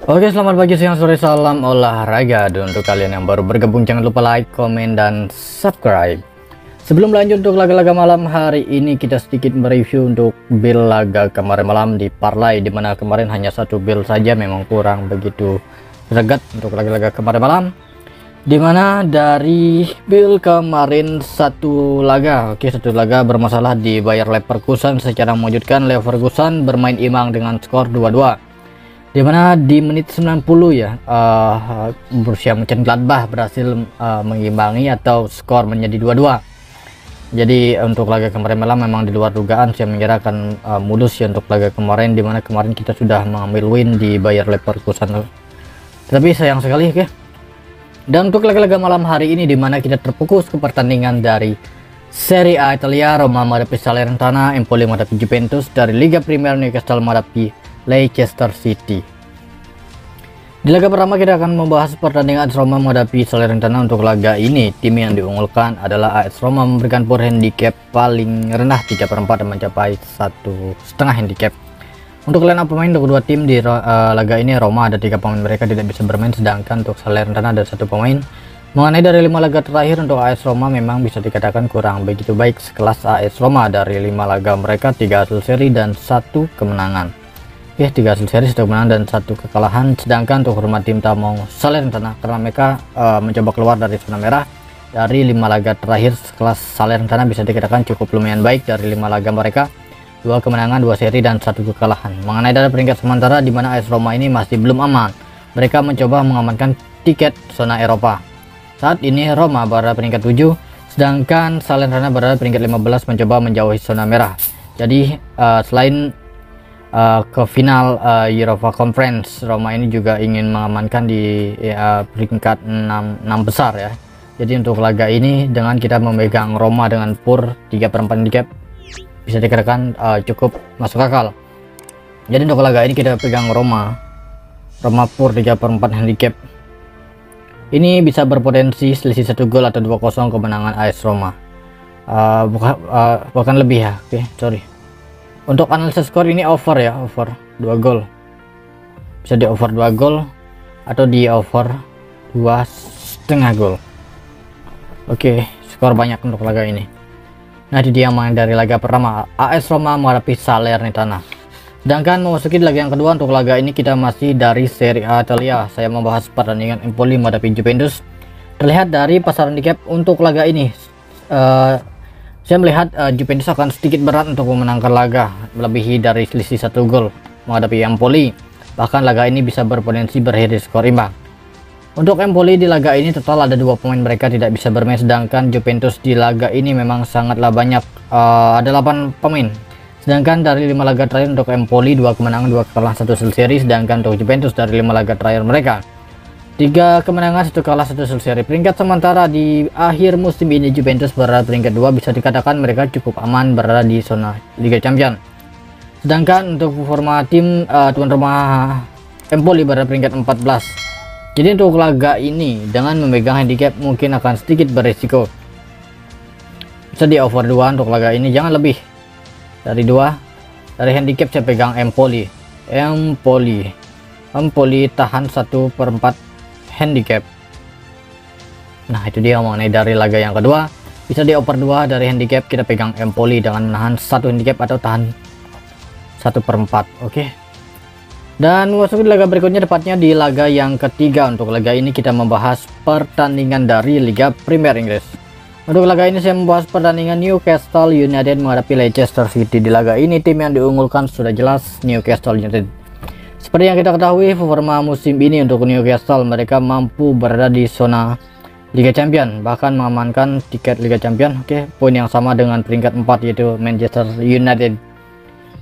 Oke, selamat pagi, siang, sore, salam olahraga. Dan untuk kalian yang baru bergabung, jangan lupa like, komen, dan subscribe. Sebelum lanjut untuk laga-laga malam hari ini, kita sedikit mereview untuk build laga kemarin malam di parlay, dimana kemarin hanya satu build saja, memang kurang begitu greget untuk laga-laga kemarin malam. Dimana dari build kemarin satu laga bermasalah di Bayer Leverkusen secara mewujudkan Leverkusen bermain imbang dengan skor 2-2. Dimana di menit 90 ya Borussia Mönchengladbach berhasil mengimbangi atau skor menjadi 2-2. Jadi untuk laga kemarin malam memang di luar dugaan, saya mengira akan mulus ya untuk laga kemarin, dimana kemarin kita sudah mengambil win di Bayer Leverkusen, tapi sayang sekali ya. Dan untuk laga-laga malam hari ini, dimana kita terfokus ke pertandingan dari Serie A Italia, Roma menghadapi Salernitana, Empoli menghadapi Juventus, dari Liga Premier Newcastle menghadapi Leicester City. Di laga pertama kita akan membahas pertandingan AS Roma menghadapi Salernitana. Untuk laga ini, tim yang diunggulkan adalah AS Roma memberikan power handicap paling rendah 3/4 dan mencapai 1,5 handicap. Untuk line up pemain untuk kedua tim di laga ini, Roma ada 3 pemain mereka tidak bisa bermain, sedangkan untuk Salernitana ada 1 pemain. Mengenai dari 5 laga terakhir untuk AS Roma memang bisa dikatakan kurang begitu baik sekelas AS Roma. Dari 5 laga mereka 3 hasil seri dan 1 kemenangan. 3 hasil seri, 1 kemenangan dan 1 kekalahan. Sedangkan untuk hormat tim tamu Salernitana, karena mereka mencoba keluar dari zona merah, dari 5 laga terakhir sekelas Salernitana bisa dikatakan cukup lumayan baik. Dari 5 laga mereka 2 kemenangan, 2 seri, dan 1 kekalahan. Mengenai dari peringkat sementara, di mana AS Roma ini masih belum aman. Mereka mencoba mengamankan tiket zona Eropa. Saat ini Roma berada peringkat 7, sedangkan Salernitana berada peringkat 15 mencoba menjauhi zona merah. Jadi selain ke final Europa Conference, Roma ini juga ingin mengamankan di peringkat 6 besar ya. Jadi untuk laga ini dengan kita memegang Roma dengan pur 3/4 handicap, bisa dikatakan cukup masuk akal. Jadi untuk laga ini kita pegang Roma pur 3/4 handicap. Ini bisa berpotensi selisih 1 gol atau 2-0 kemenangan AS Roma. Bahkan lebih ya. Oke, sorry. Untuk analisis skor ini over ya, over 2 gol. Bisa di over 2 gol atau di over 2,5 gol. Oke, skor banyak untuk laga ini. Nah, di dia main dari laga pertama, AS Roma menghadapi Salernitana. Sedangkan memasuki laga yang kedua, untuk laga ini kita masih dari Serie A Italia. Saya membahas pertandingan Empoli menghadapi Juventus. Terlihat dari pasaran handicap untuk laga ini, saya melihat Juventus akan sedikit berat untuk memenangkan laga, melebihi dari selisih 1 gol menghadapi Empoli. Bahkan laga ini bisa berpotensi berakhir di skor imbang. Untuk Empoli di laga ini total ada 2 pemain mereka tidak bisa bermain, sedangkan Juventus di laga ini memang sangatlah banyak, ada 8 pemain. Sedangkan dari 5 laga terakhir untuk Empoli 2 kemenangan, 2 kekalahan, 1 hasil seri. Sedangkan untuk Juventus dari 5 laga terakhir mereka 3 kemenangan, 1 kalah, 1 hasil seri. Peringkat sementara di akhir musim ini Juventus berada peringkat 2, bisa dikatakan mereka cukup aman berada di zona Liga Champions. Sedangkan untuk performa tim tuan rumah Empoli berada peringkat 14. Jadi untuk laga ini dengan memegang handicap mungkin akan sedikit beresiko. Bisa di over 2 untuk laga ini, jangan lebih dari 2. Dari handicap saya pegang Empoli tahan 1/4 handicap. Nah, itu dia mengenai dari laga yang kedua, bisa di over 2. Dari handicap kita pegang Empoli dengan menahan 1 handicap atau tahan 1/4. Oke. Dan masuk di laga berikutnya, tepatnya di laga yang ketiga. Untuk laga ini kita membahas pertandingan dari Liga Premier Inggris. Untuk laga ini saya membahas pertandingan Newcastle United menghadapi Leicester City. Di laga ini tim yang diunggulkan sudah jelas Newcastle United. Seperti yang kita ketahui, performa musim ini untuk Newcastle, mereka mampu berada di zona Liga Champions, bahkan mengamankan tiket Liga Champions. Oke, poin yang sama dengan peringkat 4 yaitu Manchester United.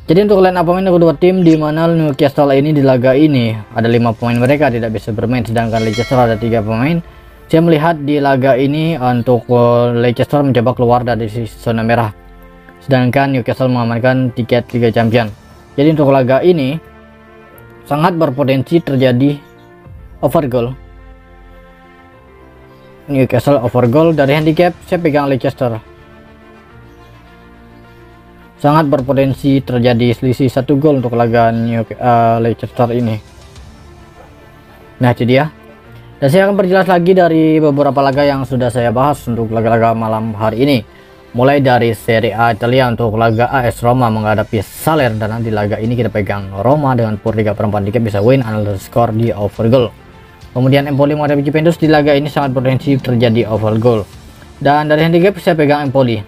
Jadi untuk line up pemain kedua tim, di mana Newcastle ini di laga ini ada 5 pemain mereka tidak bisa bermain, sedangkan Leicester ada 3 pemain. Saya melihat di laga ini untuk Leicester mencoba keluar dari zona merah, sedangkan Newcastle mengamankan tiket Liga Champions. Jadi untuk laga ini sangat berpotensi terjadi over goal. Newcastle over goal. Dari handicap saya pegang Leicester. sangat berpotensi terjadi selisih 1 gol untuk laga Leicester ini. Nah itu dia. Dan saya akan perjelas lagi dari beberapa laga yang sudah saya bahas untuk laga-laga malam hari ini. Mulai dari Serie A Italia untuk laga AS Roma menghadapi Saler, dan nanti laga ini kita pegang Roma dengan per 3/4 tiket bisa win underscore di over goal. Kemudian Empoli menghadapi Juventus, di laga ini sangat potensi terjadi over goal. Dan dari handicap saya pegang Empoli.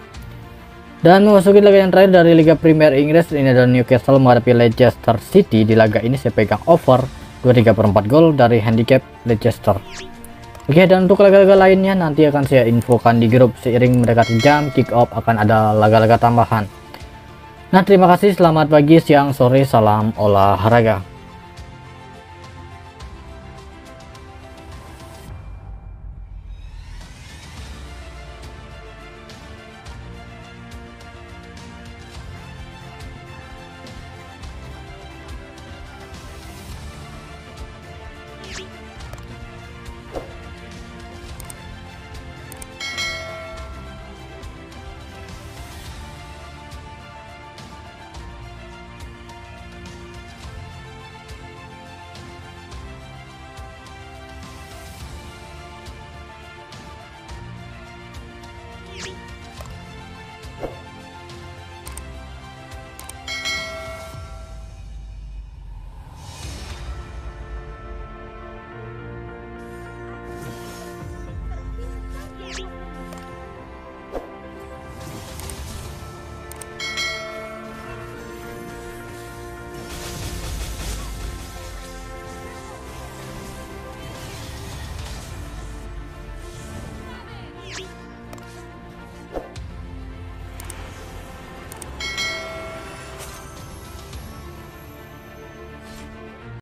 Dan memasuki laga yang terakhir dari Liga Premier Inggris, ini adalah Newcastle menghadapi Leicester City. Di laga ini saya pegang over 23/4 gol dari handicap Leicester. Oke, dan untuk laga-laga lainnya nanti akan saya infokan di grup seiring mendekati jam kick off, akan ada laga-laga tambahan. Nah, terima kasih, selamat pagi, siang, sore, salam olahraga.